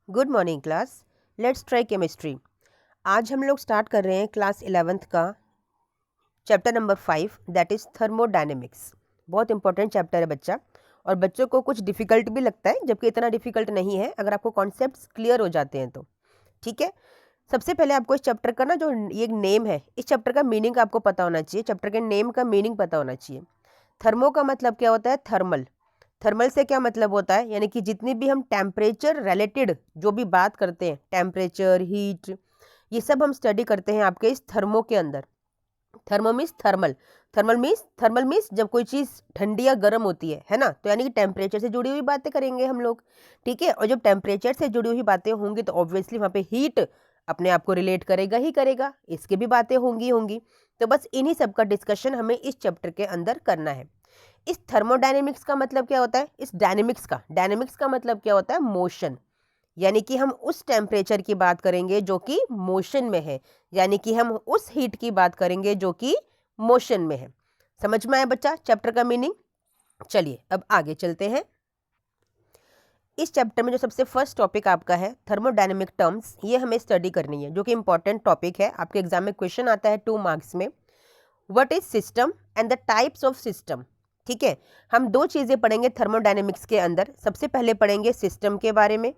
Good morning class. Let's try chemistry. आज हम लोग स्टार्ट कर रहे हैं क्लास 11th का chapter number 5 that is thermodynamics. बहुत इंपॉर्टेंट चैप्टर है बच्चा, और बच्चों को कुछ डिफ़िकल्ट भी लगता है, जबकि इतना डिफ़िकल्ट नहीं है अगर आपको कॉन्सेप्ट्स क्लियर हो जाते हैं तो। ठीक है, सबसे पहले आपको इस चैप्टर का ना जो ये नेम है, इस चैप्टर का मीनिंग आपको पता होना चाहिए। चैप्टर के नेम का मीनिंग पता होना चाहिए। थर्मो का मतलब क्या होता है? थर्मल। थर्मल से क्या मतलब होता है? यानी कि जितनी भी हम टेम्परेचर रिलेटेड जो भी बात करते हैं, टेम्परेचर, हीट, ये सब हम स्टडी करते हैं आपके इस थर्मो के अंदर। Thermo means thermal. Thermal means जब कोई चीज़ ठंडी या गर्म होती है ना, तो यानी कि टेम्परेचर से जुड़ी हुई बातें करेंगे हम लोग। ठीक है, और जब टेम्परेचर से जुड़ी हुई बातें होंगी तो ऑब्वियसली वहाँ पे हीट अपने आप को रिलेट करेगा ही करेगा, इसकी भी बातें होंगी। तो बस इन्हीं सब का डिस्कशन हमें इस चैप्टर के अंदर करना है। इस थर्मोडायनेमिक्स का मतलब क्या होता है? इस डायनेमिक्स का मतलब क्या होता है? मोशन। यानी कि हम उस टेम्परेचर की बात करेंगे जो कि मोशन में है, यानी कि हम उस हीट की बात करेंगे जो कि मोशन में है। समझ में आया बच्चा चैप्टर का मीनिंग? चलिए अब आगे चलते हैं। इस चैप्टर में जो सबसे फर्स्ट टॉपिक आपका है थर्मोडायनेमिक टर्म्स, ये हमें स्टडी करनी है, जो कि इंपॉर्टेंट टॉपिक है। आपके एग्जाम में क्वेश्चन आता है 2 मार्क्स में। What is system and the types of system. ठीक है, हम दो चीज़ें पढ़ेंगे थर्मोडायनेमिक्स के अंदर। सबसे पहले पढ़ेंगे सिस्टम के बारे में,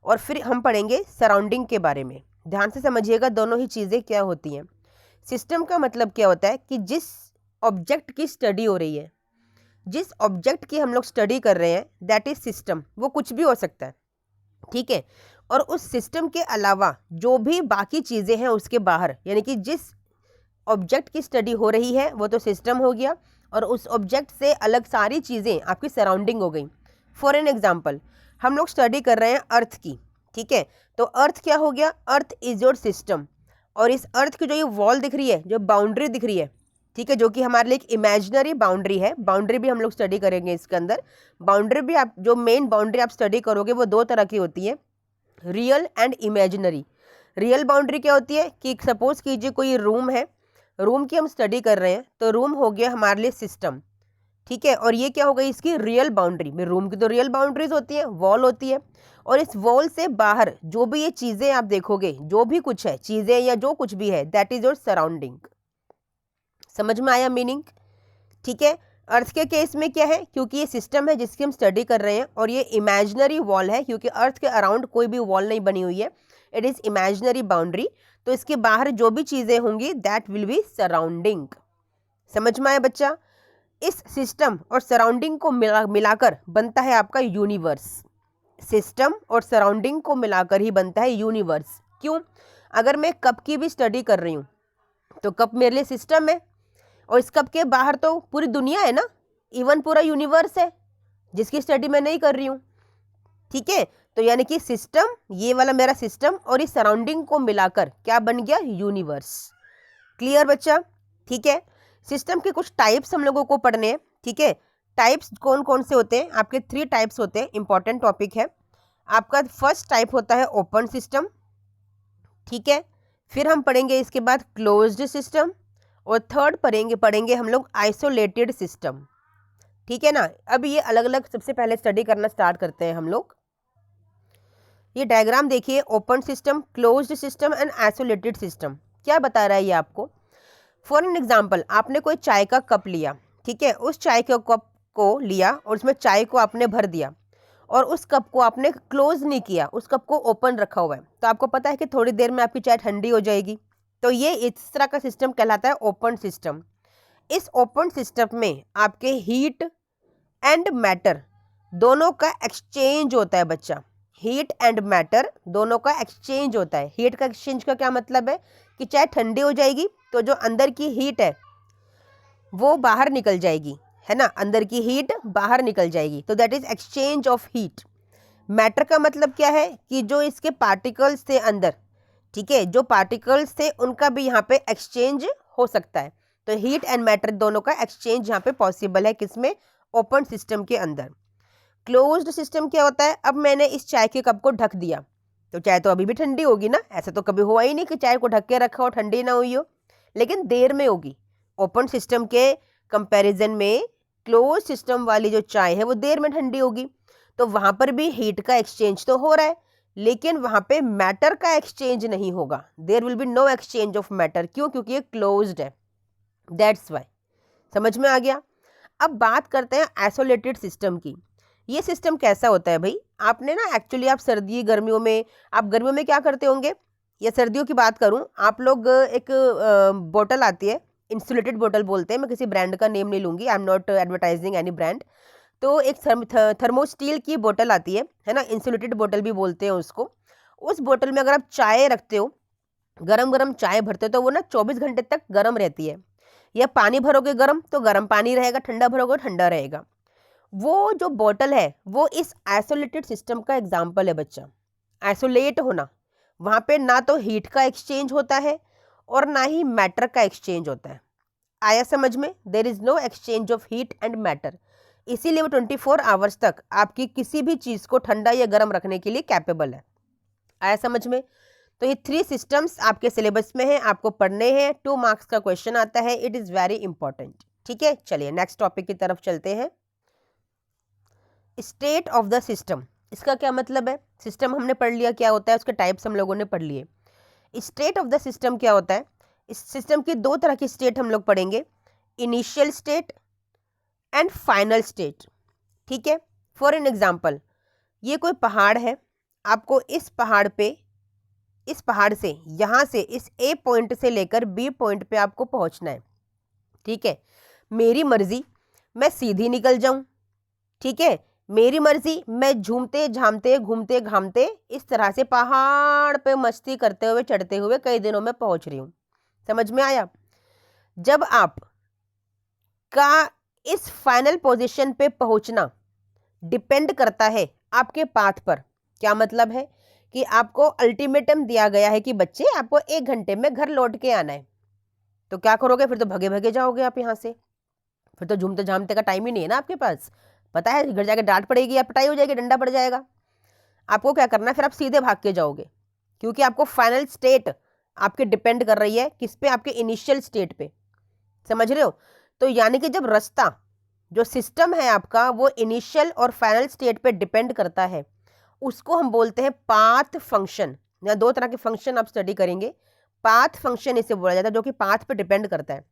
और फिर हम पढ़ेंगे सराउंडिंग के बारे में। ध्यान से समझिएगा दोनों ही चीज़ें क्या होती हैं। सिस्टम का मतलब क्या होता है कि जिस ऑब्जेक्ट की स्टडी हो रही है, जिस ऑब्जेक्ट की हम लोग स्टडी कर रहे हैं, दैट इज सिस्टम। वो कुछ भी हो सकता है। ठीक है, और उस सिस्टम के अलावा जो भी बाकी चीज़ें हैं उसके बाहर, यानी कि जिस ऑब्जेक्ट की स्टडी हो रही है वो तो सिस्टम हो गया, और उस ऑब्जेक्ट से अलग सारी चीज़ें आपकी सराउंडिंग हो गई। फॉर एन एग्जाम्पल, हम लोग स्टडी कर रहे हैं अर्थ की। ठीक है, तो अर्थ क्या हो गया? Earth is your system. और इस अर्थ की जो ये वॉल दिख रही है, जो बाउंड्री दिख रही है, ठीक है, जो कि हमारे लिए एक इमेजिनरी बाउंड्री है। बाउंड्री भी हम लोग स्टडी करेंगे इसके अंदर। बाउंड्री भी आप जो मेन बाउंड्री आप स्टडी करोगे वो दो तरह की होती है, real and imaginary. Real boundary क्या होती है कि सपोज कीजिए कोई रूम है, रूम की हम स्टडी कर रहे हैं, तो रूम हो गया हमारे लिए सिस्टम। ठीक है, और ये क्या हो गई? इसकी रियल बाउंड्री में। रूम की तो रियल बाउंड्रीज होती है, वॉल होती है, और इस वॉल से बाहर जो भी ये चीज़ें आप देखोगे, जो भी कुछ है, चीज़ें या जो कुछ भी है, दैट इज योर सराउंडिंग। समझ में आया मीनिंग? ठीक है, अर्थ के केस में क्या है, क्योंकि ये सिस्टम है जिसकी हम स्टडी कर रहे हैं, और ये इमेजिनरी वॉल है, क्योंकि अर्थ के अराउंड कोई भी वॉल नहीं बनी हुई है, इट इज़ इमेजिनरी बाउंड्री। तो इसके बाहर जो भी चीज़ें होंगी दैट विल बी सराउंडिंग। समझ में आया बच्चा? इस सिस्टम और सराउंडिंग को मिलाकर बनता है आपका यूनिवर्स। सिस्टम और सराउंडिंग को मिलाकर ही बनता है यूनिवर्स। क्यों? अगर मैं कप की भी स्टडी कर रही हूँ तो कप मेरे लिए सिस्टम है, और इस कप के बाहर तो पूरी दुनिया है ना, इवन पूरा यूनिवर्स है जिसकी स्टडी मैं नहीं कर रही हूँ। ठीक है, तो यानी कि सिस्टम, ये वाला मेरा सिस्टम, और इस सराउंडिंग को मिलाकर क्या बन गया? यूनिवर्स। क्लियर बच्चा? ठीक है, सिस्टम के कुछ टाइप्स हम लोगों को पढ़ने हैं। ठीक है, टाइप्स कौन कौन से होते हैं? आपके 3 टाइप्स होते हैं, इंपॉर्टेंट टॉपिक है आपका। फर्स्ट टाइप होता है ओपन सिस्टम। ठीक है, फिर हम पढ़ेंगे इसके बाद क्लोज्ड सिस्टम, और थर्ड पढ़ेंगे हम लोग आइसोलेटेड सिस्टम। ठीक है ना? अब ये अलग अलग सबसे पहले स्टडी करना स्टार्ट करते हैं हम लोग। ये डायग्राम देखिए, open system, closed system and isolated system. क्या बता रहा है ये आपको? फॉर एन एग्जाम्पल, आपने कोई चाय का कप लिया। ठीक है, उस चाय के कप को लिया और उसमें चाय को आपने भर दिया, और उस कप को आपने क्लोज नहीं किया, उस कप को ओपन रखा हुआ है, तो आपको पता है कि थोड़ी देर में आपकी चाय ठंडी हो जाएगी। तो ये इस तरह का सिस्टम कहलाता है ओपन सिस्टम। इस ओपन सिस्टम में आपके हीट एंड मैटर दोनों का एक्सचेंज होता है बच्चा। हीट एंड मैटर दोनों का एक्सचेंज होता है। हीट का एक्सचेंज का क्या मतलब है कि चाय ठंडी हो जाएगी तो जो अंदर की हीट है वो बाहर निकल जाएगी, है ना? अंदर की हीट बाहर निकल जाएगी, तो that is exchange of heat. Matter का मतलब क्या है कि जो इसके पार्टिकल्स थे अंदर, ठीक है, जो पार्टिकल्स थे उनका भी यहाँ पे एक्सचेंज हो सकता है। तो हीट एंड मैटर दोनों का एक्सचेंज यहाँ पे पॉसिबल है, किसमें? ओपन सिस्टम के अंदर। क्लोज्ड सिस्टम क्या होता है? अब मैंने इस चाय के कप को ढक दिया, तो चाय तो अभी भी ठंडी होगी ना। ऐसा तो कभी हुआ ही नहीं कि चाय को ढक के रखा हो, ठंडी ना हुई हो, लेकिन देर में होगी। ओपन सिस्टम के कंपैरिजन में क्लोज सिस्टम वाली जो चाय है वो देर में ठंडी होगी, तो वहाँ पर भी हीट का एक्सचेंज तो हो रहा है। लेकिन वहां पे मैटर का एक्सचेंज नहीं होगा, there will be no exchange of matter. क्यों? क्योंकि ये क्लोज्ड है, दैट्स वाई। समझ में आ गया? अब बात करते हैं आइसोलेटेड सिस्टम की। ये सिस्टम कैसा होता है भाई? आपने ना एक्चुअली आप सर्दी गर्मियों में, आप गर्मियों में क्या करते होंगे, या सर्दियों की बात करूं, आप लोग एक बोतल आती है, इंसुलेटेड बोतल बोलते हैं, मैं किसी ब्रांड का नेम नहीं लूंगी, I am not advertising any brand. तो एक थर्मोस्टील की बोतल आती है ना, इंसुलेटेड बोतल भी बोलते हैं उसको। उस बोतल में अगर आप चाय रखते हो, गरम गरम चाय भरते हो, तो वो ना 24 घंटे तक गर्म रहती है। या पानी भरोगे गर्म तो गर्म पानी रहेगा, ठंडा भरोगे ठंडा रहेगा। वो जो बोतल है वो इस आइसोलेटेड सिस्टम का एग्जाम्पल है बच्चा। आइसोलेट होना, वहाँ पे ना तो हीट का एक्सचेंज होता है और ना ही मैटर का एक्सचेंज होता है। आया समझ में? There is no exchange of heat and matter, इसीलिए वो 24 आवर्स तक आपकी किसी भी चीज़ को ठंडा या गर्म रखने के लिए कैपेबल है। आया समझ में? तो ये 3 सिस्टम्स आपके सिलेबस में है, आपको पढ़ने हैं, 2 मार्क्स का क्वेश्चन आता है, इट इज़ वेरी इंपॉर्टेंट। ठीक है, चलिए नेक्स्ट टॉपिक की तरफ चलते हैं। स्टेट ऑफ द सिस्टम, इसका क्या मतलब है? सिस्टम हमने पढ़ लिया क्या होता है, उसके टाइप्स हम लोगों ने पढ़ लिए। स्टेट ऑफ द सिस्टम क्या होता है? इस सिस्टम की 2 तरह की स्टेट हम लोग पढ़ेंगे, initial state and final state. ठीक है, फॉर एन एग्जाम्पल, ये कोई पहाड़ है, आपको इस पहाड़ पे, इस पहाड़ से, यहाँ से इस ए पॉइंट से लेकर बी पॉइंट पे आपको पहुँचना है। ठीक है, मेरी मर्जी मैं सीधी निकल जाऊं, ठीक है, मेरी मर्जी मैं झूमते झामते घूमते घामते इस तरह से पहाड़ पे मस्ती करते हुए चढ़ते हुए कई दिनों में पहुंच रही हूं। समझ में आया? जब आप का इस फाइनल पोजीशन पे पहुंचना डिपेंड करता है आपके पाथ पर। क्या मतलब है? कि आपको अल्टीमेटम दिया गया है कि बच्चे आपको 1 घंटे में घर लौट के आना है, तो क्या करोगे? फिर तो भगे भगे जाओगे आप यहाँ से, फिर तो झूमते झामते का टाइम ही नहीं है ना आपके पास। पता है घर जाके डांट पड़ेगी या पिटाई हो जाएगी, डंडा पड़ जाएगा। आपको क्या करना है? फिर आप सीधे भाग के जाओगे, क्योंकि आपको फाइनल स्टेट आपके डिपेंड कर रही है किस पे? आपके इनिशियल स्टेट पे। समझ रहे हो? तो यानी कि जब रास्ता, जो सिस्टम है आपका, वो इनिशियल और फाइनल स्टेट पे डिपेंड करता है, उसको हम बोलते हैं पाथ फंक्शन। या 2 तरह के फंक्शन आप स्टडी करेंगे, पाथ फंक्शन इसे बोला जाता है, जो कि पाथ पे डिपेंड करता है।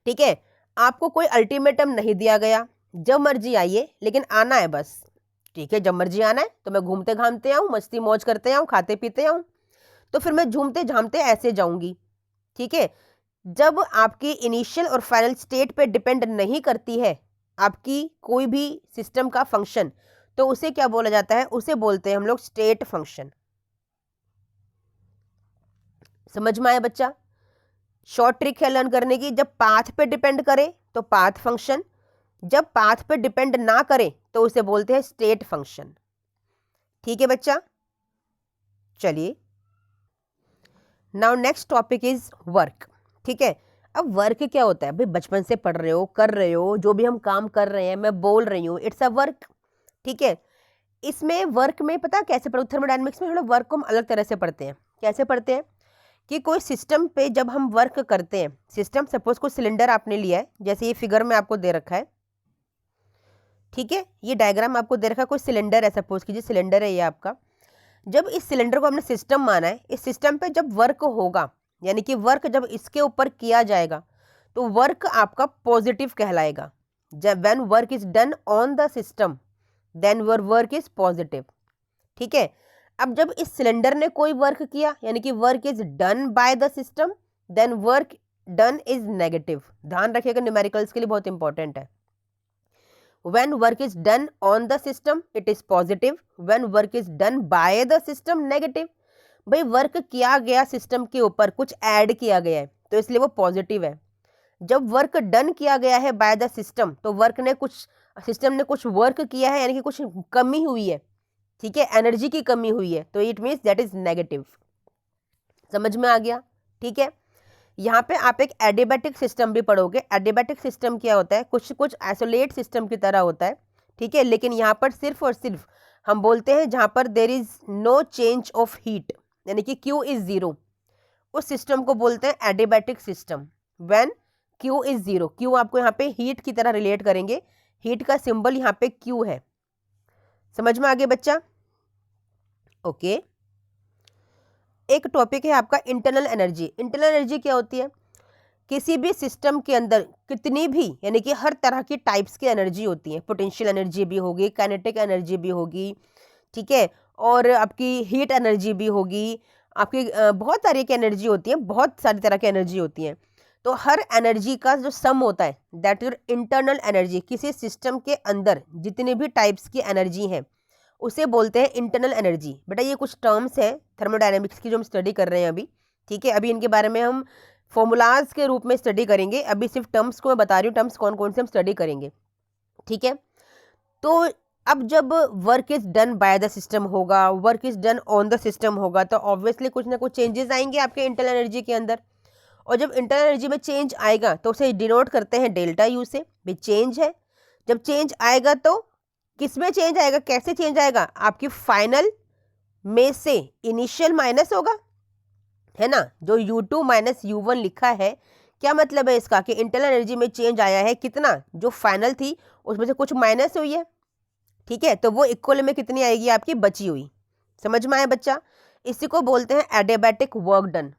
ठीक है, आपको कोई अल्टीमेटम नहीं दिया गया, जब मर्जी आइए, लेकिन आना है बस। ठीक है, जब मर्जी आना है तो मैं घूमते घामते आऊँ, मस्ती मौज करते आऊँ, खाते पीते आऊँ, तो फिर मैं झूमते झामते ऐसे जाऊंगी। ठीक है, जब आपकी इनिशियल और फाइनल स्टेट पे डिपेंड नहीं करती है आपकी कोई भी सिस्टम का फंक्शन, तो उसे क्या बोला जाता है? उसे बोलते हैं हम लोग स्टेट फंक्शन। समझ में आया बच्चा? शॉर्ट ट्रिक है लर्न करने की, जब पाथ पे डिपेंड करे तो पाथ फंक्शन, जब पाथ पे डिपेंड ना करे तो उसे बोलते हैं स्टेट फंक्शन। ठीक है बच्चा, चलिए now next topic is work. ठीक है, अब वर्क क्या होता है भाई? बचपन से पढ़ रहे हो, कर रहे हो, जो भी हम काम कर रहे हैं, मैं बोल रही हूँ, इट्स अ वर्क। ठीक है, इसमें वर्क में पता कैसे पढ़ो? थर्मोडायनेमिक्स में हम लोग वर्क को हम अलग तरह से पढ़ते हैं। कैसे पढ़ते हैं? कि कोई सिस्टम पे जब हम वर्क करते हैं, सिस्टम सपोज कोई सिलेंडर आपने लिया है, जैसे ये फिगर में आपको दे रखा है। ठीक है, ये डायग्राम आपको दे रखा है, कोई सिलेंडर है, सपोज कीजिए सिलेंडर है ये आपका। जब इस सिलेंडर को हमने सिस्टम माना है, इस सिस्टम पे जब वर्क होगा, यानी कि वर्क जब इसके ऊपर किया जाएगा, तो वर्क आपका पॉजिटिव कहलाएगा। जब when work is done on the system then your work is positive. ठीक है, अब जब इस सिलेंडर ने कोई वर्क किया, यानी कि work is done by the system, then work done is negative. ध्यान रखिएगा, न्यूमेरिकल्स के लिए बहुत इंपॉर्टेंट है। when work is done on the system it is positive, when work is done by the system negative। भाई work किया गया system के ऊपर, कुछ ऐड किया गया है, तो इसलिए वो पॉजिटिव है। जब वर्क डन किया गया है बाय द सिस्टम, तो वर्क ने कुछ, सिस्टम ने कुछ वर्क किया है, यानी कि कुछ कमी हुई है। ठीक है, एनर्जी की कमी हुई है, तो it means that is negative. समझ में आ गया? ठीक है, यहाँ पे आप एक एडियाबैटिक सिस्टम भी पढ़ोगे। एडियाबैटिक सिस्टम क्या होता है? कुछ कुछ आइसोलेट सिस्टम की तरह होता है। ठीक है, लेकिन यहाँ पर सिर्फ और सिर्फ हम बोलते हैं जहाँ पर there is no change of heat, यानी कि Q इज जीरो, उस सिस्टम को बोलते हैं adiabatic system. When Q is zero, Q आपको यहाँ पे हीट की तरह रिलेट करेंगे, हीट का सिंबल यहाँ पे Q है। समझ में आ गया बच्चा? ओके। एक टॉपिक है आपका इंटरनल एनर्जी। इंटरनल एनर्जी क्या होती है? किसी भी सिस्टम के अंदर कितनी भी यानी कि हर तरह की टाइप्स की एनर्जी होती है। पोटेंशियल एनर्जी भी होगी, काइनेटिक एनर्जी भी होगी, ठीक है, और आपकी हीट एनर्जी भी होगी, आपकी बहुत सारी की एनर्जी होती है, बहुत सारी तरह की एनर्जी होती है। तो हर एनर्जी का जो सम होता है दैट इज इंटरनल एनर्जी। किसी सिस्टम के अंदर जितनी भी टाइप्स की एनर्जी है उसे बोलते हैं इंटरनल एनर्जी। बेटा ये कुछ टर्म्स हैं थर्मोडायनेमिक्स की जो हम स्टडी कर रहे हैं अभी, ठीक है। अभी इनके बारे में हम फॉर्मूलाज के रूप में स्टडी करेंगे, अभी सिर्फ टर्म्स को मैं बता रही हूँ, टर्म्स कौन कौन से हम स्टडी करेंगे, ठीक है। तो अब जब work is done by the system होगा, work is done on the system होगा, तो ऑब्वियसली कुछ ना कुछ चेंजेस आएंगे आपके इंटरनल एनर्जी के अंदर। और जब इंटरनल एनर्जी में चेंज आएगा तो उसे डिनोट करते हैं डेल्टा यू से, भी चेंज है। जब चेंज आएगा तो किस में चेंज आएगा, कैसे चेंज आएगा? आपकी फाइनल में से इनिशियल माइनस होगा, है ना, जो U2 माइनस U1 लिखा है। क्या मतलब है इसका? कि इंटरनल एनर्जी में चेंज आया है कितना, जो फाइनल थी उसमें से कुछ माइनस हुई है, ठीक है, तो वो इक्वल में कितनी आएगी आपकी बची हुई। समझ में आया बच्चा? इसी को बोलते हैं adiabatic work done.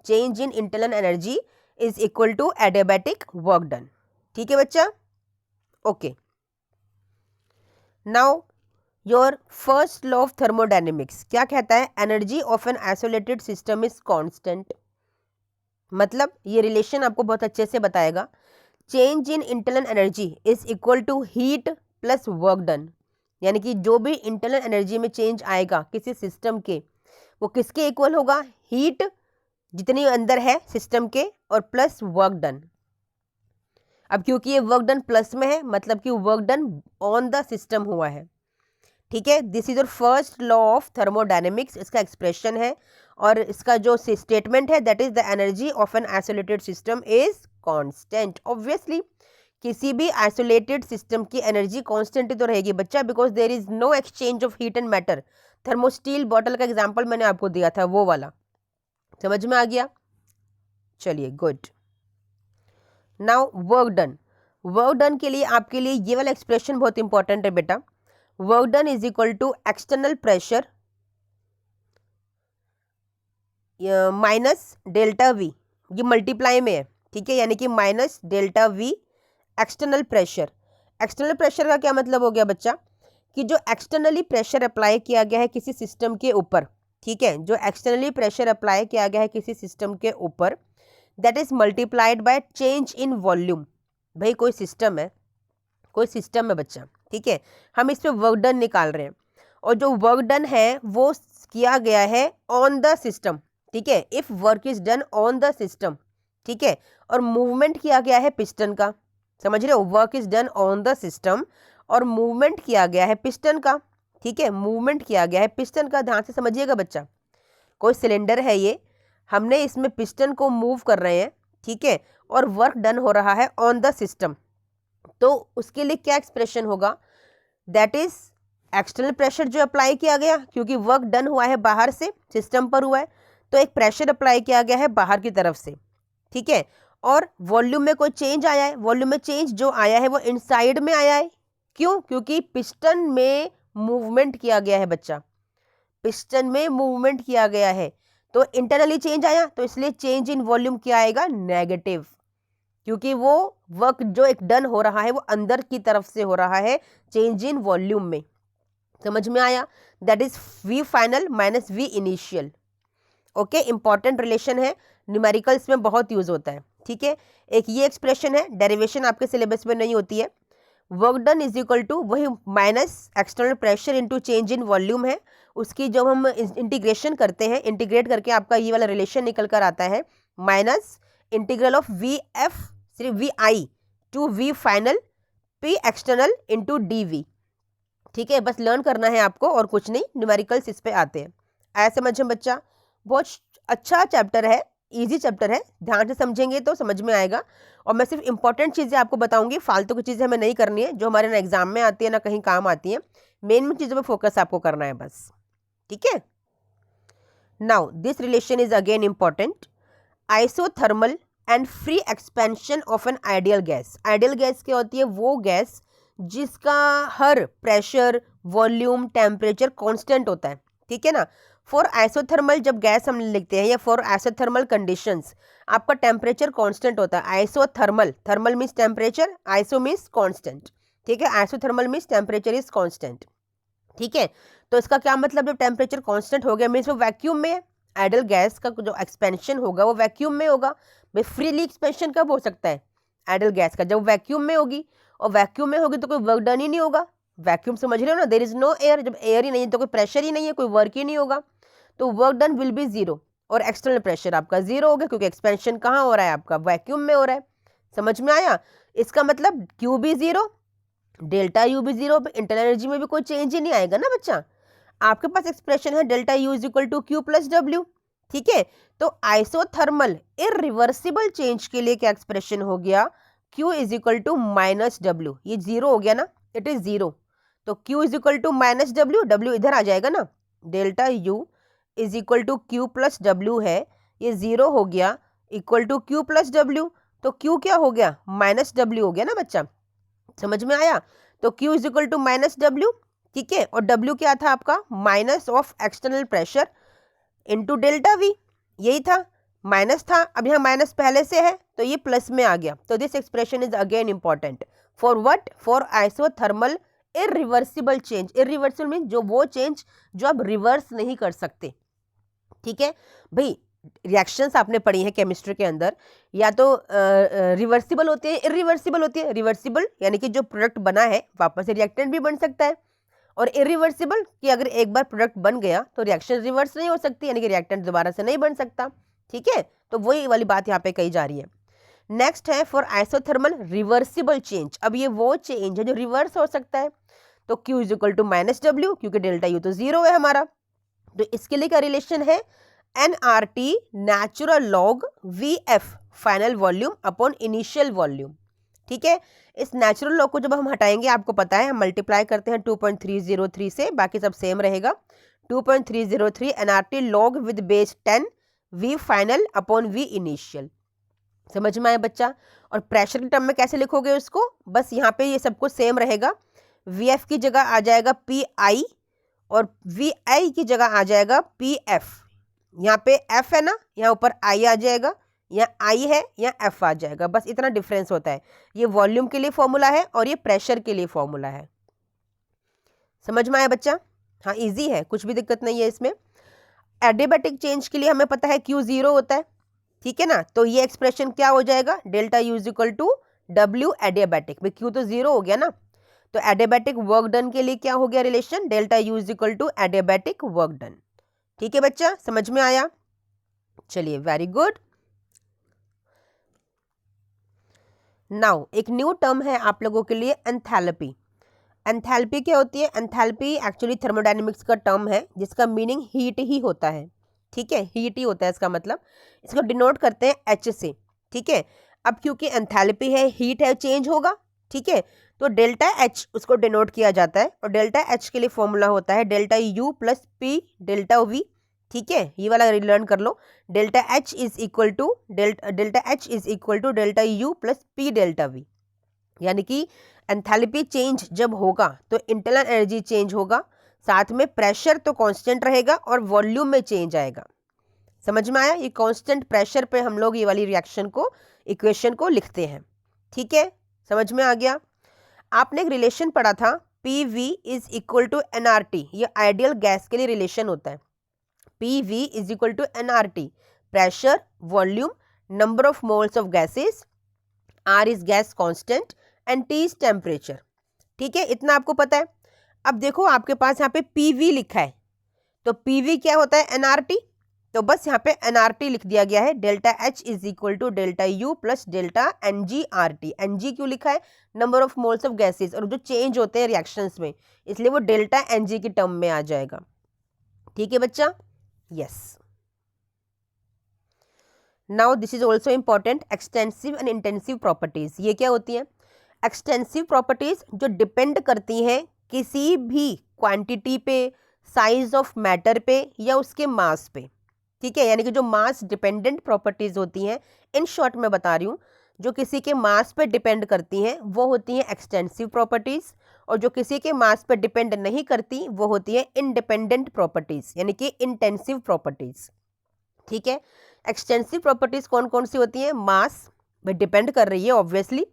Change in internal energy is equal to adiabatic work done, ठीक है बच्चा, okay. Now your first law of thermodynamics क्या कहता है? Energy of an isolated system is constant. मतलब ये रिलेशन आपको बहुत अच्छे से बताएगा। Change in internal energy is equal to heat plus work done, यानी कि जो भी इंटरनल एनर्जी में चेंज आएगा किसी सिस्टम के, वो किसके इक्वल होगा? हीट जितनी अंदर है सिस्टम के और प्लस वर्क डन। अब क्योंकि ये वर्क डन प्लस में है मतलब कि work done on the system हुआ है, ठीक है। This is your first law of thermodynamics, इसका एक्सप्रेशन है। और इसका जो स्टेटमेंट है that is the energy of an isolated system is constant. Obviously किसी भी आइसोलेटेड सिस्टम की एनर्जी कांस्टेंट ही तो रहेगी बच्चा, because there is no exchange of heat and matter. Thermosteel bottle का एग्जांपल मैंने आपको दिया था, वो वाला। समझ में आ गया? चलिए good. Now work done. Work done के लिए आपके लिए ये वाला एक्सप्रेशन बहुत इंपॉर्टेंट है बेटा। Work done is equal to external pressure minus delta V, ये मल्टीप्लाई में है, ठीक है, यानी कि minus delta V external pressure. External pressure का क्या मतलब हो गया बच्चा? कि जो एक्सटर्नली प्रेशर अप्लाई किया गया है किसी सिस्टम के ऊपर, ठीक है, जो एक्सटर्नली प्रेशर अप्लाई किया गया है किसी सिस्टम के ऊपर, that is multiplied by change in volume. भाई कोई सिस्टम है बच्चा, ठीक है, हम इस पे वर्क डन निकाल रहे हैं, और जो वर्क डन है वो किया गया है ऑन द सिस्टम, ठीक है। If work is done on the system, ठीक है, और मूवमेंट किया गया है पिस्टन का। समझ रहे हो? Work is done on the system और मूवमेंट किया गया है पिस्टन का, ठीक है, मूवमेंट किया गया है पिस्टन का। ध्यान से समझिएगा बच्चा, कोई सिलेंडर है ये, हमने इसमें पिस्टन को मूव कर रहे हैं, ठीक है, और वर्क डन हो रहा है ऑन द सिस्टम। तो उसके लिए क्या एक्सप्रेशन होगा? दैट इज एक्सटर्नल प्रेशर जो अप्लाई किया गया, क्योंकि वर्क डन हुआ है बाहर से, सिस्टम पर हुआ है, तो एक प्रेशर अप्लाई किया गया है बाहर की तरफ से, ठीक है। और वॉल्यूम में कोई चेंज आया है, वॉल्यूम में चेंज जो आया है वो इनसाइड में आया है। क्यों? क्योंकि पिस्टन में मूवमेंट किया गया है बच्चा, पिस्टन में मूवमेंट किया गया है, तो इंटरनली चेंज आया, तो इसलिए चेंज इन वॉल्यूम क्या आएगा? नेगेटिव, क्योंकि वो वर्क जो एक डन हो रहा है वो अंदर की तरफ से हो रहा है, चेंज इन वॉल्यूम में। समझ में आया? That is V final minus V initial. Okay, important relation है, न्यूमेरिकल्स में बहुत यूज होता है, ठीक है। एक ये एक्सप्रेशन है, डेरिवेशन आपके सिलेबस में नहीं होती है। Work done is equal to वही minus external pressure into change in volume है, उसकी जब हम इंटीग्रेशन करते हैं, इंटीग्रेट करके आपका ये वाला रिलेशन निकल कर आता है, minus integral of V F सिर्फ V I to V final P external into D V, ठीक है। बस लर्न करना है आपको और कुछ नहीं, न्यूमेरिकल्स इस पे आते हैं। आया समझ में बच्चा? बहुत अच्छा चैप्टर है, इजी चैप्टर है, ध्यान से समझेंगे तो समझ में आएगा। और मैं सिर्फ इंपॉर्टेंट चीज़ें आपको बताऊंगी, फालतू की चीज़ें हमें नहीं करनी है, जो हमारे ना एग्जाम में आती है ना कहीं काम आती है। मेन चीज़ों पे फोकस आपको करना है बस, ठीक है। Now this relation is again important. Isothermal and free expansion of an ideal gas. Ideal gas क्या होती है? वो गैस जिसका हर प्रेशर, वॉल्यूम, टेम्परेचर कांस्टेंट होता है, ठीक है ना। फॉर आइसोथर्मल जब गैस हम लिखते हैं या फॉर आइसोथर्मल कंडीशंस आपका टेम्परेचर कांस्टेंट होता है। Isothermal, thermal means temperature, iso means constant, ठीक है। Isothermal means temperature is constant, ठीक है। तो इसका क्या मतलब, जब टेम्परेचर कांस्टेंट हो गया मीन्स वो वैक्यूम में है। आइडल गैस का जो एक्सपेंशन होगा वो वैक्यूम में होगा। भाई फ्रीली एक्सपेंशन कब हो सकता है आइडल गैस का, जब वैक्यूम में होगी, और वैक्यूम में होगी तो कोई वर्क डन ही नहीं होगा। वैक्यूम समझ रहे हो ना, देयर इज नो एयर, जब एयर ही नहीं है तो कोई प्रेशर ही नहीं है, कोई वर्क ही नहीं होगा, तो work done will be zero, और एक्सटर्नल प्रेशर आपका जीरो हो गया क्योंकि एक्सपेंशन कहाँ हो रहा है आपका, वैक्यूम में हो रहा है। समझ में आया। इसका मतलब क्यू भी जीरो, डेल्टा यू भी जीरो, इंटरनल एनर्जी में भी कोई चेंज ही नहीं आएगा ना बच्चा। आपके पास एक्सप्रेशन है delta U is equal to Q plus W, ठीक है। तो आइसोथर्मल इरिवर्सिबल चेंज के लिए क्या एक्सप्रेशन हो गया, Q is equal to minus W, ये जीरो हो गया ना, इट इज जीरो, तो Q is equal to minus W, W इधर आ जाएगा ना, delta U is equal to Q plus W है, ये जीरो हो गया, equal to Q plus W, तो क्यू क्या हो गया, माइनस डब्ल्यू हो गया ना बच्चा। समझ में आया। तो Q is equal to minus W, ठीक है, और W क्या था आपका, minus of external pressure into delta V, यही था, माइनस था, अब यहाँ माइनस पहले से है तो ये प्लस में आ गया। तो this expression is again important for what, for isothermal irreversible change. Irreversible mean जो वो चेंज जो आप रिवर्स नहीं कर सकते, ठीक है भाई। रिएक्शंस आपने पढ़ी हैं केमिस्ट्री के अंदर, या तो रिवर्सिबल होते हैं, इरिवर्सिबल होती है। रिवर्सिबल यानी कि जो प्रोडक्ट बना है वापस से रिएक्टेंट भी बन सकता है, और इरिवर्सिबल कि अगर एक बार प्रोडक्ट बन गया तो रिएक्शन रिवर्स नहीं हो सकती, यानी कि रिएक्टेंट दोबारा से नहीं बन सकता, ठीक है। तो वही वाली बात यहाँ पे कही जा रही है। नेक्स्ट है फॉर आइसोथर्मल रिवर्सिबल चेंज। अब ये वो चेंज है जो रिवर्स हो सकता है, तो Q is equal to minus W, क्योंकि डेल्टा यू तो जीरो है हमारा, तो इसके लिए क्या रिलेशन है, NRT natural log VF final volume upon initial volume, ठीक है। इस नेचुरल लॉग को जब हम हटाएंगे, आपको पता है हम मल्टीप्लाई करते हैं 2.303 से, बाकी सब सेम रहेगा। 2.303 NRT log with base 10 V final upon V initial. समझ में आया बच्चा। और प्रेशर के टर्म में कैसे लिखोगे उसको, बस यहाँ पे ये सब कुछ सेम रहेगा। VF की जगह आ जाएगा PI, और VI की जगह आ जाएगा PF। यहाँ पे F है ना, यहाँ ऊपर I आ जाएगा, यहाँ I है, यहाँ F आ जाएगा, बस इतना डिफरेंस होता है। ये वॉल्यूम के लिए फॉर्मूला है और ये प्रेशर के लिए फॉर्मूला है। समझ में आया बच्चा। हाँ इजी है, कुछ भी दिक्कत नहीं है इसमें। एडियाबैटिक चेंज के लिए हमें पता है Q जीरो होता है, ठीक है ना। तो ये एक्सप्रेशन क्या हो जाएगा, delta U is equal to W adiabatic, भाई Q तो जीरो हो गया ना, तो एडियाबैटिक वर्क डन के लिए क्या हो गया relation, delta U is equal to adiabatic work done. ठीक है बच्चा, समझ में आया। चलिए वेरी गुड। नाउ एक न्यू टर्म है आप लोगों के लिए, एंथैल्पी। एंथैल्पी क्या होती है, एंथैल्पी एक्चुअली थर्मोडायनेमिक्स का टर्म है जिसका मीनिंग हीट ही होता है, ठीक है, हीट ही होता है इसका मतलब। इसको डिनोट करते हैं एच से, ठीक है। अब क्योंकि एंथैल्पी है, हीट है, चेंज होगा, ठीक है, तो डेल्टा एच उसको डिनोट किया जाता है, और डेल्टा एच के लिए फॉर्मूला होता है delta U plus P delta V, ठीक है, ये वाला लर्न कर लो। Delta H is equal to delta U plus P delta V, यानी कि एंथैल्पी चेंज जब होगा तो इंटरनल एनर्जी चेंज होगा, साथ में प्रेशर तो कांस्टेंट रहेगा और वॉल्यूम में चेंज आएगा। समझ में आया। ये कांस्टेंट प्रेशर पे हम लोग ये वाली रिएक्शन को, इक्वेशन को लिखते हैं, ठीक है, समझ में आ गया। आपने एक रिलेशन पढ़ा था, P V is equal to NRT, ये आइडियल गैस के लिए रिलेशन होता है। P V is equal to NRT, pressure, volume, number of moles of gases, R is gas constant and T is temperature, ठीक है, इतना आपको पता है। अब देखो आपके पास यहाँ पे पी वी लिखा है, तो पी वी क्या होता है, एनआरटी, तो बस यहाँ पे एनआरटी लिख दिया गया है। Delta H is equal to delta U plus delta NG R T. NG क्यों लिखा है, number of moles of gases, और जो चेंज होते हैं रिएक्शंस में, इसलिए वो डेल्टा एनजी की टर्म में आ जाएगा, ठीक है बच्चा, yes. Now this is also important, extensive and intensive properties. ये क्या होती है, एक्सटेंसिव प्रॉपर्टीज जो डिपेंड करती हैं किसी भी क्वांटिटी पे, साइज ऑफ मैटर पे या उसके मास पे, ठीक है, यानी कि जो मास डिपेंडेंट प्रॉपर्टीज होती हैं, इन शॉर्ट में बता रही हूँ, जो किसी के मास पे डिपेंड करती हैं वो होती हैं एक्सटेंसिव प्रॉपर्टीज, और जो किसी के मास पर डिपेंड नहीं करती वो होती है इंडिपेंडेंट प्रॉपर्टीज, यानी कि इंटेंसिव प्रॉपर्टीज। ठीक है, एक्सटेंसिव प्रॉपर्टीज कौन कौन सी होती हैं? मास पे डिपेंड कर रही है obviously,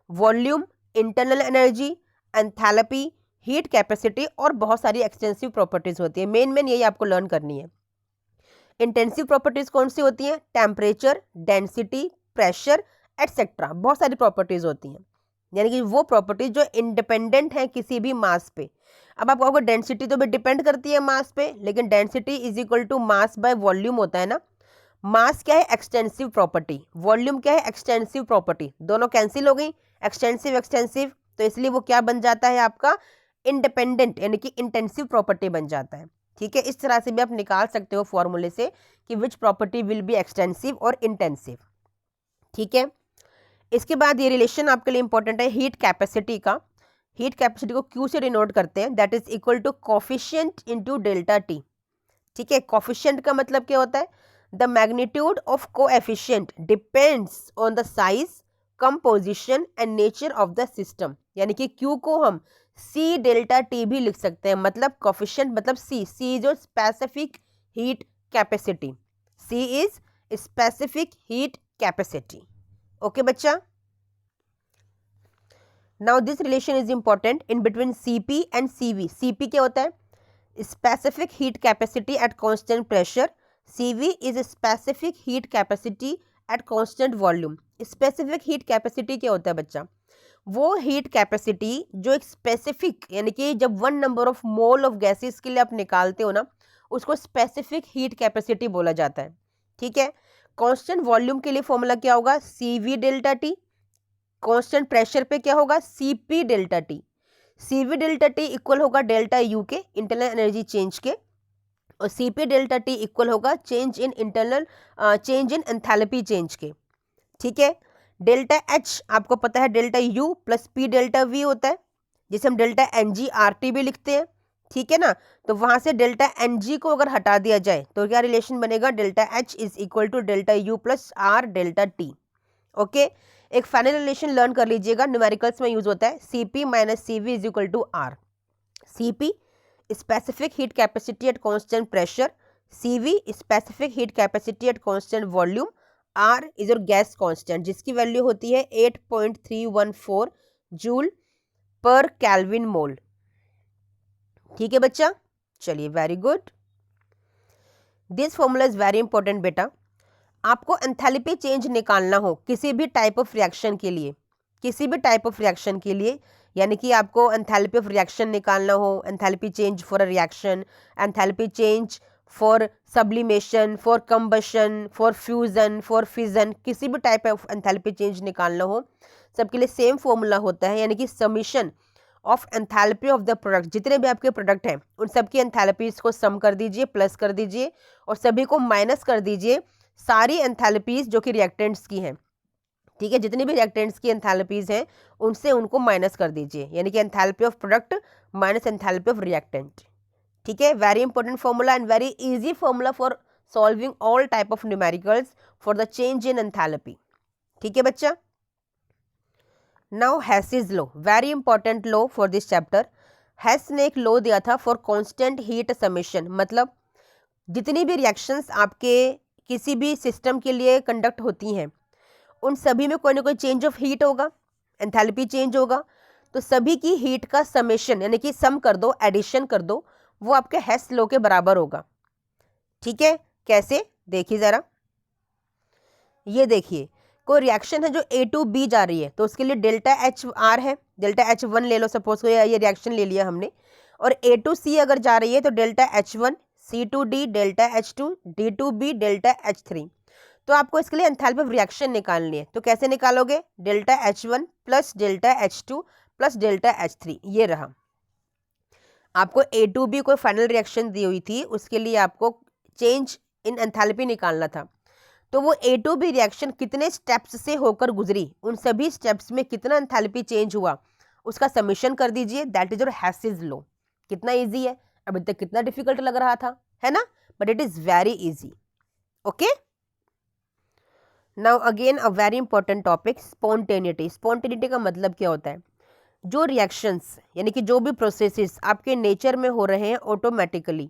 volume, internal energy, enthalpy, heat capacity और बहुत सारी एक्सटेंसिव प्रॉपर्टीज होती है। मेन यही आपको लर्न करनी है। इंटेंसिव प्रॉपर्टीज कौन सी होती हैं? टेम्परेचर, डेंसिटी, प्रेशर एटसेट्रा, बहुत सारी प्रॉपर्टीज होती हैं, यानी कि वो प्रॉपर्टीज जो इंडिपेंडेंट है किसी भी मास पे। अब आप कहोगे डेंसिटी तो भी डिपेंड करती है मास पे, लेकिन density is equal to mass by volume होता है ना। मास क्या है? Extensive property. वॉल्यूम क्या है? Extensive property. दोनों कैंसिल हो गई, एक्सटेंसिव एक्सटेंसिव, तो इसलिए वो क्या बन जाता है आपका? इंडिपेंडेंट, यानी कि इंटेंसिव प्रॉपर्टी बन जाता है। ठीक है, इस तरह से भी आप निकाल सकते हो फॉर्मूले से कि which property will be extensive और इंटेंसिव। ठीक है, इसके बाद ये रिलेशन आपके लिए इंपॉर्टेंट है हीट कैपेसिटी का। हीट कैपेसिटी को क्यू से डिनोट करते हैं, that is equal to coefficient into delta T. ठीक है, कोफिशिएंट का मतलब क्या होता है? The magnitude of coefficient depends on the size, composition and nature of the system, यानी कि क्यू को हम सी डेल्टा टी भी लिख सकते हैं। मतलब कोफिशिएंट मतलब सी जो specific heat capacity, C is specific heat capacity. Okay बच्चा, now this relation is important in between CP and CV. CP क्या होता है? Specific heat capacity at constant pressure. CV is specific heat capacity at constant volume. Specific heat capacity क्या होता है बच्चा? वो heat capacity जो एक स्पेसिफिक, यानी कि जब 1 number of mole of gases के लिए आप निकालते हो ना, उसको स्पेसिफिक हीट कैपेसिटी बोला जाता है। ठीक है, कांस्टेंट वॉल्यूम के लिए फॉर्मूला क्या होगा? CV delta T. Constant pressure पे क्या होगा? CP delta T. CV delta T equal होगा डेल्टा यू के, इंटरनल एनर्जी चेंज के, और सीपी डेल्टा टी इक्वल होगा चेंज इन एंथैल्पी चेंज के। ठीक है, डेल्टा एच आपको पता है delta U plus P delta V होता है, जिसे हम delta N G R T भी लिखते हैं। ठीक है ना, तो वहां से डेल्टा एन जी को अगर हटा दिया जाए तो क्या रिलेशन बनेगा? Delta H is equal to delta U plus R delta T. Okay, एक फाइनल रिलेशन लर्न कर लीजिएगा, न्यूमेरिकल्स में यूज होता है, CP minus CV is equal to R. CP specific heat capacity at constant pressure, CV specific heat capacity at constant volume, R is your gas constant जिसकी value होती है 8.314 joule पर kelvin मोल। ठीक है बच्चा, चलिए very good. This formula is very important बेटा। आपको एंथैल्पी चेंज निकालना हो किसी भी टाइप ऑफ रिएक्शन के लिए, किसी भी टाइप ऑफ रिएक्शन के लिए, यानी कि आपको एंथैल्पी ऑफ रिएक्शन निकालना हो, enthalpy change for a reaction, enthalpy change for sublimation, for combustion, for fusion, for fission, किसी भी टाइप ऑफ एंथैल्पी चेंज निकालना हो, सबके लिए सेम फॉर्मूला होता है, यानी कि summation of enthalpy of the product. जितने भी आपके प्रोडक्ट हैं उन सबकी एंथैल्पीज को सम कर दीजिए, प्लस कर दीजिए, और सभी को माइनस कर दीजिए सारी एंथैल्पीज जो कि रिएक्टेंट्स की हैं। ठीक है, जितनी भी रिएक्टेंट्स की एंथैल्पीज हैं उनसे उनको माइनस कर दीजिए, यानी कि enthalpy of product minus enthalpy of reactant. ठीक है, very important formula and very easy formula for solving all type of numericals for the change in enthalpy. ठीक है बच्चा, now Hess's law, very important law for this chapter. Hess ने एक law दिया था for constant heat summation, मतलब जितनी भी रिएक्शंस आपके किसी भी सिस्टम के लिए कंडक्ट होती हैं उन सभी में कोई ना कोई चेंज ऑफ हीट होगा, एंथैल्पी चेंज होगा, तो सभी की हीट का समेशन यानी कि सम कर दो, एडिशन कर दो, वो आपके हेस लॉ के बराबर होगा। ठीक है, कैसे? देखिए जरा, ये देखिए कोई रिएक्शन है जो ए टू बी जा रही है तो उसके लिए डेल्टा एच आर है, डेल्टा एच वन ले लो, सपोज को ये रिएक्शन ले लिया हमने, और ए टू सी अगर जा रही है तो delta H one, C to D delta H two, D to B delta H three. तो आपको इसके लिए एंथैल्पी ऑफ रिएक्शन निकालनी है, तो कैसे निकालोगे? Delta H one plus delta H two plus delta H three, ये रहा। आपको ए टू बी कोई फाइनल रिएक्शन दी हुई थी, उसके लिए आपको चेंज इन एंथैल्पी निकालना था, तो वो ए टू बी रिएक्शन कितने स्टेप्स से होकर गुजरी, उन सभी स्टेप्स में कितना एंथैल्पी चेंज हुआ उसका समीशन कर दीजिए, दैट इज योर हेसिस लॉ। कितना इजी है, अभी तक कितना डिफिकल्ट लग रहा था, है ना, but it is very easy. Okay, now again a very important topic, spontaneity. Spontaneity का मतलब क्या होता है? जो रिएक्शंस यानी कि जो भी प्रोसेसेस आपके नेचर में हो रहे हैं ऑटोमेटिकली,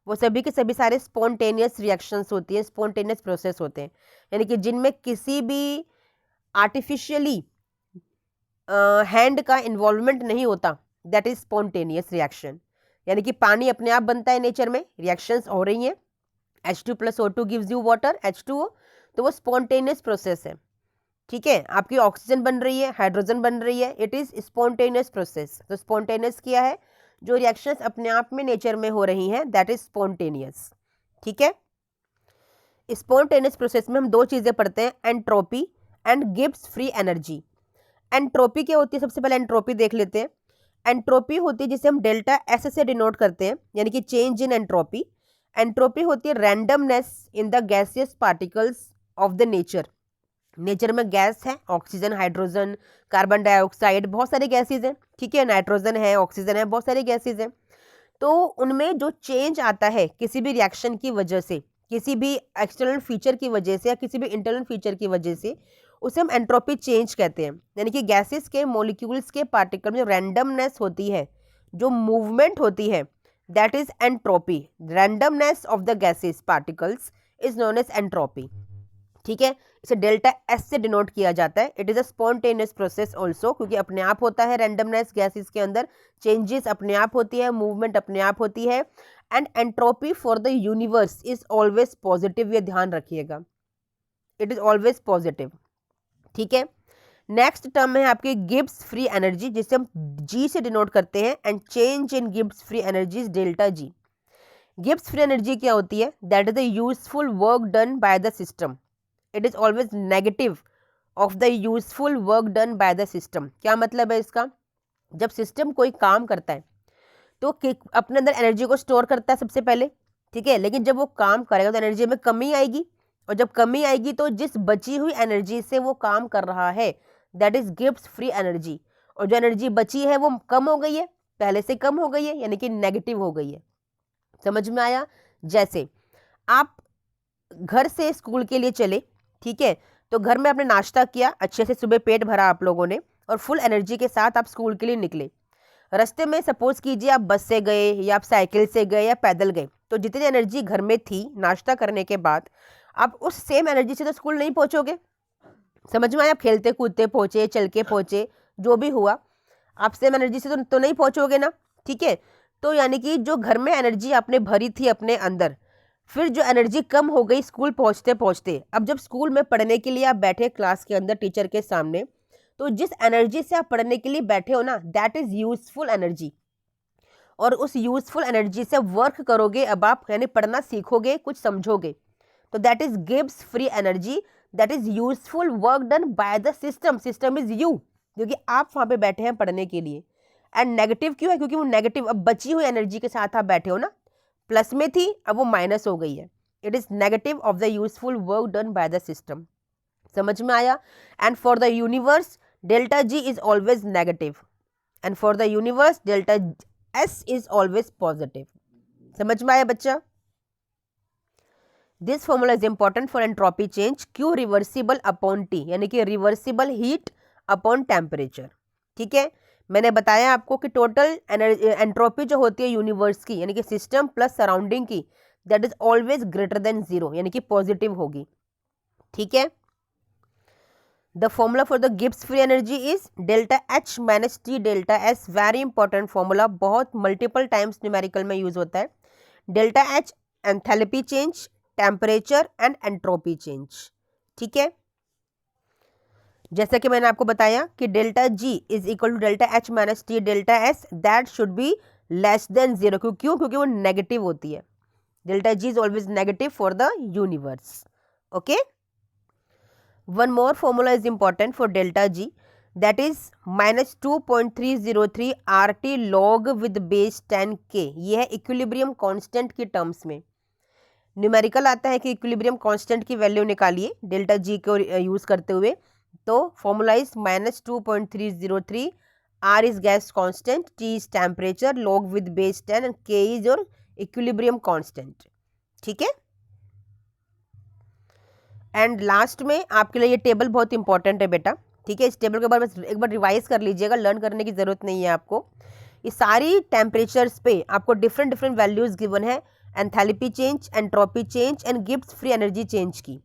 वो सभी के सभी सारे स्पॉन्टेनियस रिएक्शंस होती हैं, स्पॉन्टेनियस प्रोसेस होते हैं, यानी कि जिनमें किसी भी आर्टिफिशियली हैंड का इन्वॉल्वमेंट नहीं होता, दैट इज स्पॉन्टेनियस रिएक्शन। यानी कि पानी अपने आप बनता है नेचर में, रिएक्शंस हो रही हैं, H2 + O2 gives you water, H2O, तो वो स्पॉन्टेनियस प्रोसेस है। ठीक है, आपकी ऑक्सीजन बन रही है, हाइड्रोजन बन रही है, इट इज स्पॉन्टेनियस प्रोसेस। तो स्पॉन्टेनियस क्या है? जो रिएक्शंस अपने आप में नेचर में हो रही हैं, दैट इज स्पॉन्टेनियस। ठीक है, स्पॉन्टेनियस प्रोसेस में हम दो चीजें पढ़ते हैं, entropy and Gibbs free energy. Entropy क्या होती है? सबसे पहले एंट्रोपी देख लेते हैं। एंट्रोपी होती है जिसे हम डेल्टा एस से डिनोट करते हैं, यानी कि चेंज इन एंट्रोपी। एंट्रोपी होती है randomness in the gaseous particles of the nature. Nature में गैस है, ऑक्सीजन, हाइड्रोजन, कार्बन डाइऑक्साइड, बहुत सारी गैसेज हैं। ठीक है, नाइट्रोजन है, ऑक्सीजन है, बहुत सारी गैसेज हैं। तो उनमें जो चेंज आता है किसी भी रिएक्शन की वजह से, किसी भी एक्सटर्नल फीचर की वजह से या किसी भी इंटरनल फीचर की वजह से, उसे हम एंट्रोपी चेंज कहते हैं। यानी कि गैसेस के मॉलिक्यूल्स के पार्टिकल में जो रैंडमनेस होती है, जो मूवमेंट होती है, that is entropy. Randomness of the gases particles is known as entropy. ठीक है, इसे डेल्टा एस से डिनोट किया जाता है। It is a spontaneous process also, क्योंकि अपने आप होता है रैंडमनेस, गैसेस के अंदर चेंजेस अपने आप होती है, मूवमेंट अपने आप होती है। And entropy for the universe is always positive, ये ध्यान रखिएगा, इट इज ऑलवेज पॉजिटिव। ठीक है, नेक्स्ट टर्म है आपकी गिब्स फ्री एनर्जी, जिसे हम जी से डिनोट करते हैं, and change in Gibbs free energy is delta G. Gibbs free energy क्या होती है? That is the useful work done by the system. It is always negative of the useful work done by the system. क्या मतलब है इसका? जब system कोई काम करता है तो अपने अंदर एनर्जी को स्टोर करता है सबसे पहले। ठीक है, लेकिन जब वो काम करेगा तो एनर्जी में कमी आएगी, और जब कमी आएगी तो जिस बची हुई एनर्जी से वो काम कर रहा है, that is Gibbs free energy. और जो एनर्जी बची है वो कम हो गई है, पहले से कम हो गई है, यानी कि नेगेटिव हो गई है। समझ में आया? जैसे आप घर से स्कूल के लिए चले, ठीक है, तो घर में आपने नाश्ता किया, अच्छे से सुबह पेट भरा आप लोगों ने, और फुल एनर्जी के साथ आप स्कूल के लिए निकले। रास्ते में सपोज कीजिए आप बस से गए या आप साइकिल से गए या पैदल गए, तो जितनी एनर्जी घर में थी नाश्ता करने के बाद, आप उस सेम एनर्जी से तो स्कूल नहीं पहुंचोगे। समझ में आया? आप खेलते कूदते पहुंचे, चल के पहुंचे, जो भी हुआ, आप सेम एनर्जी से तो नहीं पहुंचोगे ना। ठीक है, तो यानी कि जो घर में एनर्जी आपने भरी थी अपने अंदर, फिर जो एनर्जी कम हो गई स्कूल पहुंचते पहुंचते, अब जब स्कूल में पढ़ने के लिए आप बैठे क्लास के अंदर टीचर के सामने, तो जिस एनर्जी से आप पढ़ने के लिए बैठे हो ना, दैट इज यूजफुल एनर्जी। और उस यूजफुल एनर्जी से वर्क करोगे, अब आप यानी पढ़ना सीखोगे, कुछ समझोगे, तो that is gives free energy, that is useful work done by the system. System is you, क्योंकि आप वहां पे बैठे हैं पढ़ने के लिए। एंड नेगेटिव क्यों है? क्योंकि वो नेगेटिव, अब बची हुई एनर्जी के साथ आप बैठे हो ना, प्लस में थी अब वो माइनस हो गई है। It is negative of the useful work done by the system. समझ में आया? And for the universe delta G is always negative, and for the universe delta S is always positive. समझ में आया बच्चा? This formula is important for entropy change, Q reversible upon T, यानी कि reversible heat upon temperature. ठीक है, मैंने बताया आपको कि टोटल एंट्रोपी जो होती है यूनिवर्स की, यानी कि सिस्टम प्लस सराउंडिंग की, that is always greater than zero, यानी कि पॉजिटिव होगी। ठीक है, the formula for the Gibbs free energy is delta H minus T delta S. Very important formula, बहुत मल्टीपल टाइम्स न्यूमेरिकल में यूज होता है। Delta H enthalpy change, temperature and entropy change. ठीक है, जैसा कि मैंने आपको बताया कि delta G is equal to delta H minus T delta S, that should be less than zero. क्यों? क्योंकि वो नेगेटिव होती है। Delta G is always negative for the universe. Okay, one more formula is important for delta G, that is minus 2.303 RT log with base 10K। ये है equilibrium constant की terms में। Numerical आता है कि इक्विलिब्रियम कांस्टेंट की value निकालिए delta G को यूज करते हुए, तो formula is minus 2.303, R is gas constant, T is temperature, log with base 10 and K is your equilibrium constant. ठीक है, एंड लास्ट में आपके लिए ये टेबल बहुत इंपॉर्टेंट है बेटा। ठीक है, इस टेबल के बारे में एक बार रिवाइज कर लीजिएगा, लर्न करने की ज़रूरत नहीं है आपको। ये सारी टेम्परेचर्स पे आपको डिफरेंट डिफरेंट वैल्यूज़ गिवन है, enthalpy change, entropy change and Gibbs free energy change की।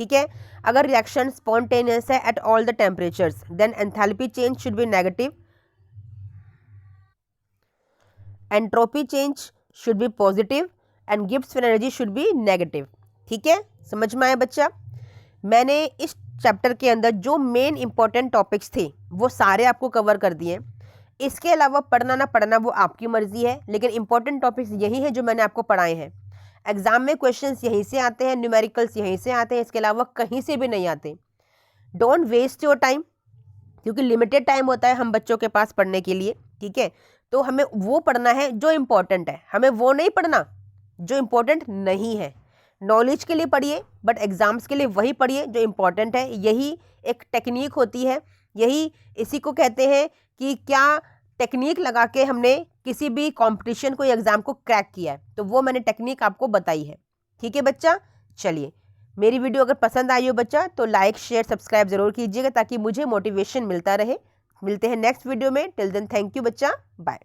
ठीक है, अगर रिएक्शन स्पॉन्टेनियस है at all the temperatures then enthalpy change should be negative, entropy change should be positive and Gibbs free energy should be negative. ठीक है, समझ में आया बच्चा? मैंने इस चैप्टर के अंदर जो मेन इंपॉर्टेंट टॉपिक्स थे वो सारे आपको कवर कर दिए। इसके अलावा पढ़ना ना पढ़ना वो आपकी मर्जी है, लेकिन इंपॉर्टेंट टॉपिक्स यही हैं जो मैंने आपको पढ़ाए हैं। एग्जाम में क्वेश्चंस यहीं से आते हैं, न्यूमेरिकल्स यहीं से आते हैं, इसके अलावा कहीं से भी नहीं आते। डोंट वेस्ट योर टाइम, क्योंकि लिमिटेड टाइम होता है हम बच्चों के पास पढ़ने के लिए। ठीक है, तो हमें वो पढ़ना है जो इम्पोर्टेंट है, हमें वो नहीं पढ़ना जो इम्पोर्टेंट नहीं है। नॉलेज के लिए पढ़िए, बट एग्जाम्स के लिए वही पढ़िए जो इम्पोर्टेंट है। यही एक टेक्निक होती है, यही इसी को कहते हैं कि क्या टेक्निक लगा के हमने किसी भी कंपटीशन को या एग्ज़ाम को क्रैक किया है, तो वो मैंने टेक्निक आपको बताई है। ठीक है बच्चा, चलिए मेरी वीडियो अगर पसंद आई हो बच्चा तो लाइक शेयर सब्सक्राइब ज़रूर कीजिएगा ताकि मुझे मोटिवेशन मिलता रहे। मिलते हैं नेक्स्ट वीडियो में, टिल देन थैंक यू बच्चा, बाय।